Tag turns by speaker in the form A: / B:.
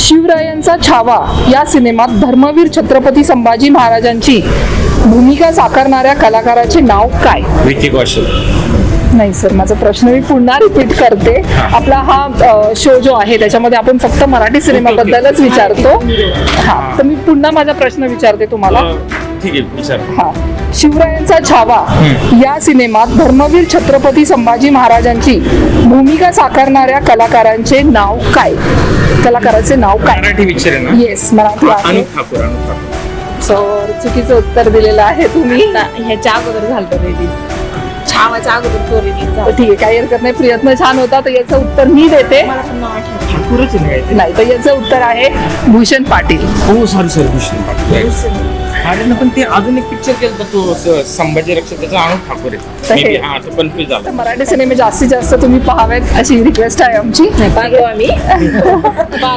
A: शिवरायांचा छावा या सिनेमात धर्मवीर छत्रपती संभाजी महाराजांची भूमिका साकारणाऱ्या कलाकाराचे नाव काय?
B: विकी कौशल.
A: नाही सर, माझा प्रश्न मी पुन्हा रिपीट करते. आपला हा शो जो आहे त्याच्यामध्ये आपण फक्त मराठी सिनेमाबद्दलच विचारतो. हा, तर मी पुन्हा माझा प्रश्न विचारते तुम्हाला.
B: ठीक आहे, विचार.
A: हा, शिवरायांचा छावा या सिनेमात धर्मवीर छत्रपती संभाजी महाराजांची भूमिका साकारणाऱ्या कलाकारांचे नाव काय? कलाकाराचे नाव काय?
B: मराठी पिक्चर आहे ना?
A: येस, मराठी आहे.
B: अनुप ठाकूर. अनुप ठाकूर.
A: सर, चुकीचं उत्तर दिलेलं आहे तुम्ही.
C: ह्याच्या अगोदर झालं रिलीज, छावाच्या अगोदर तो रिलीज
A: तर ठीक आहे, काही हरकत नाही. प्रयत्न छान होता, तर याचं उत्तर मी देते.
C: मला पण नाव आठवत
B: ठाकूरच आहे ना काहीतरी?
A: नाही, तर याचं उत्तर आहे भूषण पाटील.
B: हो, सॉरी भूषण पाटील. अरे ना, पण ते अजून एक पिक्चर केलं तो संभाजी रक्षक, त्याचा अनुप ठाकूर आहे.
A: हे-
B: Maybe, हा, तो कन्फ्युज झाला.
A: तर मराठी सिनेमे जास्तीत जास्त तुम्ही पाहावेत अशी रिक्वेस्ट आहे आमची.
C: नाही. पाहतो आम्ही. पाहतो.